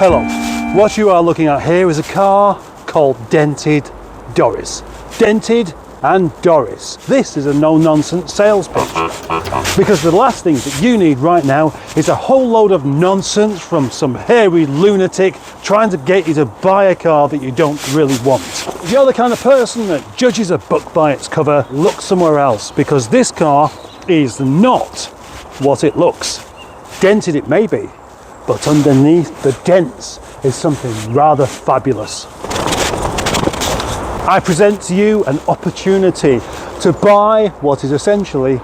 Hello, what you are looking at here is a car called Dented Doris. Dented and Doris. This is a no-nonsense sales pitch, because the last thing that you need right now is a whole load of nonsense from some hairy lunatic trying to get you to buy a car that you don't really want. If you're the kind of person that judges a book by its cover, look somewhere else, because this car is not what it looks. Dented it may be, but underneath the dents is something rather fabulous. I present to you an opportunity to buy what is essentially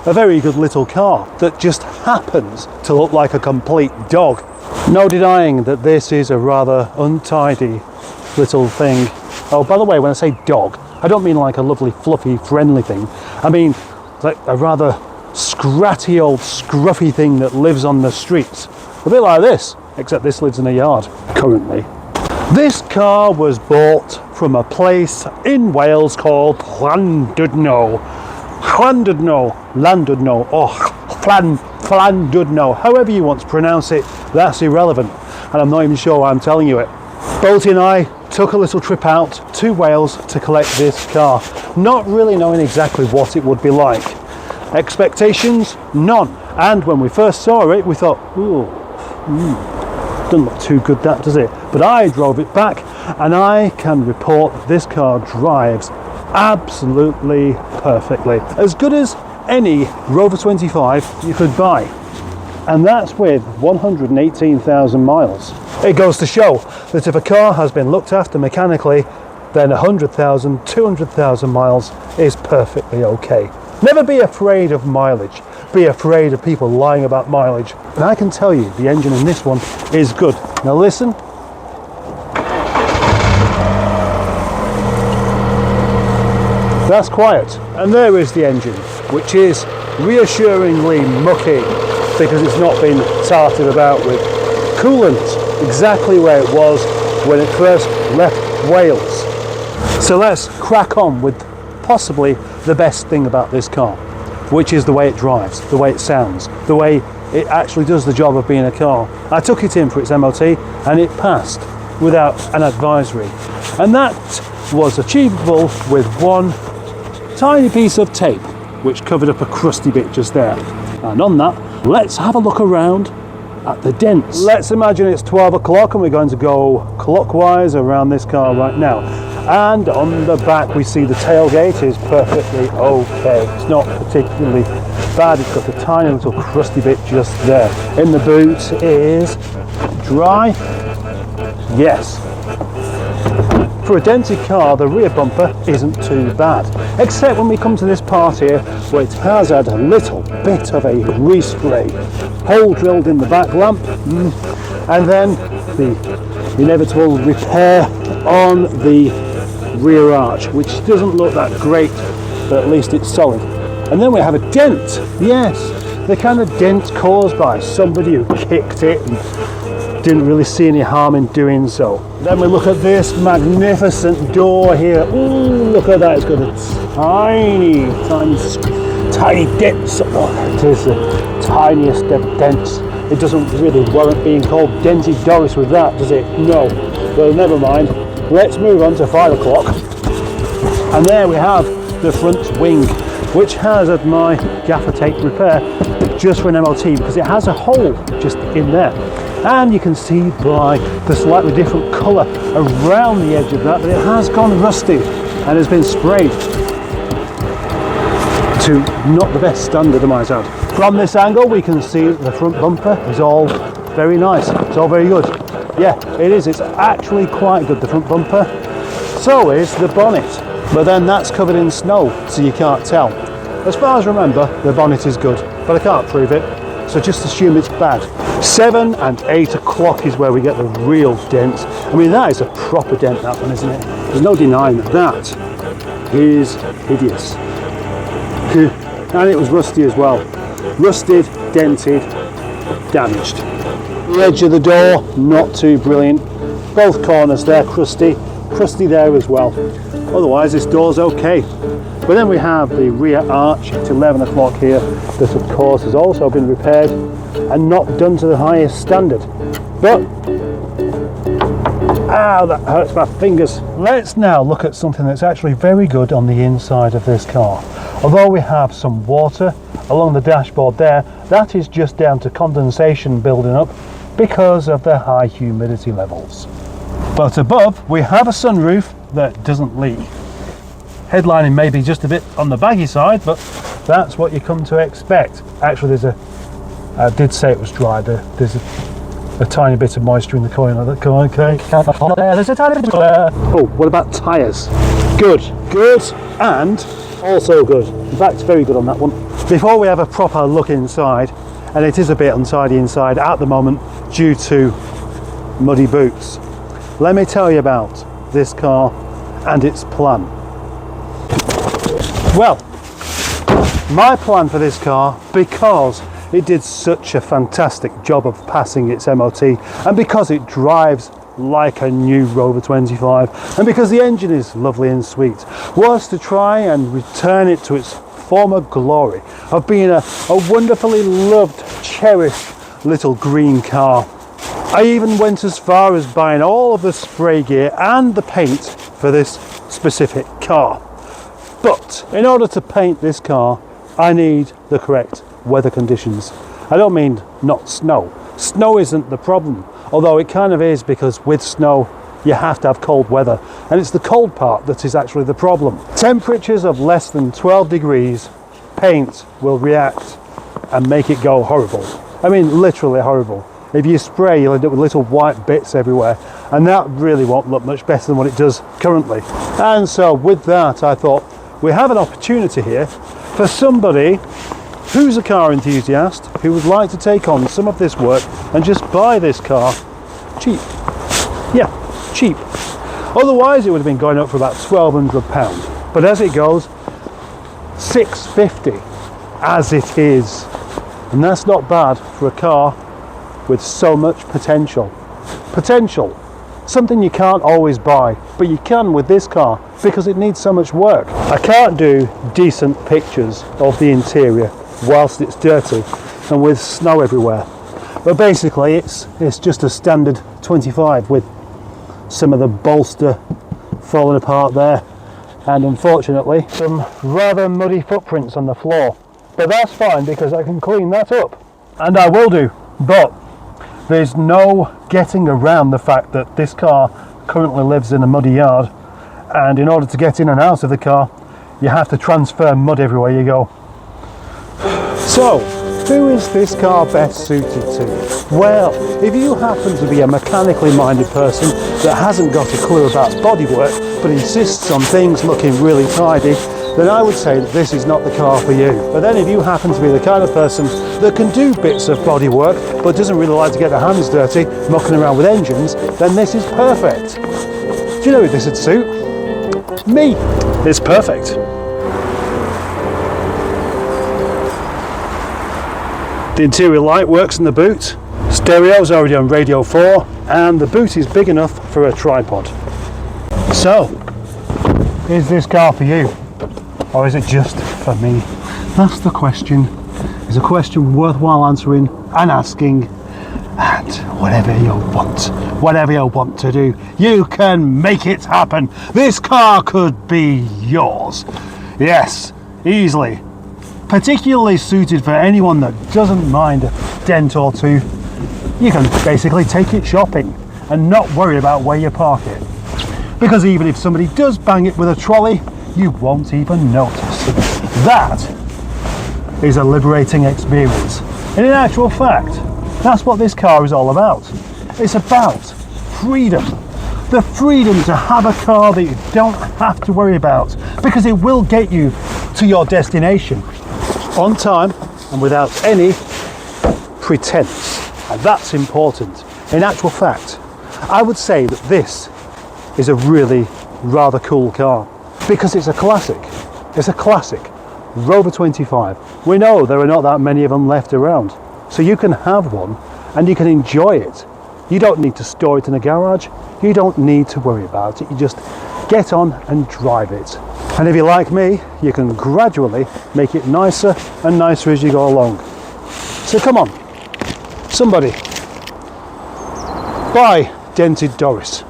a very good little car that just happens to look like a complete dog. No denying that this is a rather untidy little thing. Oh, by the way, when I say dog, I don't mean like a lovely, fluffy, friendly thing. I mean like a rather scratty old scruffy thing that lives on the streets. A bit like this, except this lives in a yard currently. This car was bought from a place in Wales called Llandudno, however you want to pronounce it, that's irrelevant, and I'm not even sure why I'm telling you it. Bolty and I took a little trip out to Wales to collect this car, not really knowing exactly what it would be like. Expectations? None. And when we first saw it, we thought, ooh, doesn't look too good, that, does it? But I drove it back, and I can report that this car drives absolutely perfectly. As good as any Rover 25 you could buy. And that's with 118,000 miles. It goes to show that if a car has been looked after mechanically, then 100,000, 200,000 miles is perfectly okay. Never be afraid of mileage. Be afraid of people lying about mileage. And I can tell you, the engine in this one is good. Now listen. That's quiet. And there is the engine, which is reassuringly mucky because it's not been tarted about with coolant, exactly where it was when it first left Wales. So let's crack on with possibly the best thing about this car, which is the way it drives, the way it sounds, the way it actually does the job of being a car. I took it in for its MOT and it passed without an advisory. And that was achievable with one tiny piece of tape, which covered up a crusty bit just there. And on that, let's have a look around at the dents. Let's imagine it's 12 o'clock and we're going to go clockwise around this car right now. And on the back we see the tailgate is perfectly okay. It's not particularly bad. It's got a tiny little crusty bit just there. In the boot is dry. Yes. For a dented car, the rear bumper isn't too bad, except when we come to this part here where it has had a little bit of a respray. Hole drilled in the back lamp, and then the inevitable repair on the rear arch, which doesn't look that great, but at least it's solid. And then we have a dent. Yes, the kind of dent caused by somebody who kicked it and didn't really see any harm in doing so. Then we look at this magnificent door here. Ooh, look at that, it's got a tiny dents. Oh, it is the tiniest of dents. It doesn't really warrant being called Dented Doris with that, does it? No. Well, never mind. Let's move on to 5 o'clock. And there we have the front wing, which has had my gaffer tape repair just for an MOT because it has a hole just in there. And you can see by the slightly different colour around the edge of that it has gone rusty and has been sprayed to not the best standard, I might add. From this angle we can see that the front bumper is all very nice, it's all very good. Yeah, it is, it's actually quite good, the front bumper. So is the bonnet, but then that's covered in snow, so you can't tell. As far as I remember, the bonnet is good, but I can't prove it, so just assume it's bad. 7 and 8 o'clock is where we get the real dents. I mean, that is a proper dent, that one, isn't it? There's no denying that. That is hideous. And it was rusty as well. Rusted, dented, damaged. The edge of the door, not too brilliant. Both corners there, crusty there as well. Otherwise, this door's okay. But then we have the rear arch at 11 o'clock here, that of course has also been repaired and not done to the highest standard. But Ow, that hurts my fingers. Let's now look at something that's actually very good on the inside of this car. Although we have some water along the dashboard there, that is just down to condensation building up because of the high humidity levels. But above, we have a sunroof that doesn't leak. Headlining may be just a bit on the baggy side, but that's what you come to expect. Actually, I did say it was dry. There's a tiny bit of moisture in the coil. Okay. There's a tiny bit. Oh, what about tyres? Good, and also good. In fact, very good on that one. Before we have a proper look inside, and it is a bit untidy inside at the moment due to muddy boots, let me tell you about this car and its plan. Well, my plan for this car, because it did such a fantastic job of passing its MOT, and because it drives like a new Rover 25, and because the engine is lovely and sweet, was to try and return it to its former glory of being a wonderfully loved, cherished little green car. I even went as far as buying all of the spray gear and the paint for this specific car. But in order to paint this car, I need the correct weather conditions. I don't mean not snow. Snow isn't the problem, although it kind of is, because with snow you have to have cold weather, and it's the cold part that is actually the problem. Temperatures of less than 12 degrees, paint will react and make it go horrible. I mean literally horrible. If you spray, you'll end up with little white bits everywhere, and that really won't look much better than what it does currently. And so with that, I thought we have an opportunity here for somebody who's a car enthusiast who would like to take on some of this work and just buy this car cheap. Yeah, cheap. Otherwise it would have been going up for about £1,200, but as it goes, £650 as it is, and that's not bad for a car with so much potential. Something you can't always buy, but you can with this car because it needs so much work. I can't do decent pictures of the interior whilst it's dirty and with snow everywhere, but basically it's just a standard 25 with some of the bolster falling apart there, and unfortunately some rather muddy footprints on the floor, but that's fine because I can clean that up, and I will do. But there's no getting around the fact that this car currently lives in a muddy yard, and in order to get in and out of the car you have to transfer mud everywhere you go. So, who is this car best suited to? Well, if you happen to be a mechanically minded person that hasn't got a clue about bodywork but insists on things looking really tidy, then I would say that this is not the car for you. But then if you happen to be the kind of person that can do bits of bodywork but doesn't really like to get their hands dirty mucking around with engines, then this is perfect. Do you know who this would suit? Me. It's perfect. The interior light works in the boot, stereo's already on radio 4, and the boot is big enough for a tripod. So, is this car for you? Or is it just for me? That's the question. It's a question worthwhile answering and asking, and whatever you want to do, you can make it happen. This car could be yours. Yes, easily. Particularly suited for anyone that doesn't mind a dent or two. You can basically take it shopping and not worry about where you park it, because even if somebody does bang it with a trolley, you won't even notice. That is a liberating experience, and in actual fact that's what this car is all about. It's about freedom. The freedom to have a car that you don't have to worry about, because it will get you to your destination on time and without any pretense, and that's important. In actual fact, I would say that this is a really rather cool car, because it's a classic. It's a classic Rover 25. We know there are not that many of them left around, so you can have one and you can enjoy it. You don't need to store it in a garage. You don't need to worry about it. You just get on and drive it. And if you're like me, you can gradually make it nicer and nicer as you go along. So come on, somebody, buy Dented Doris.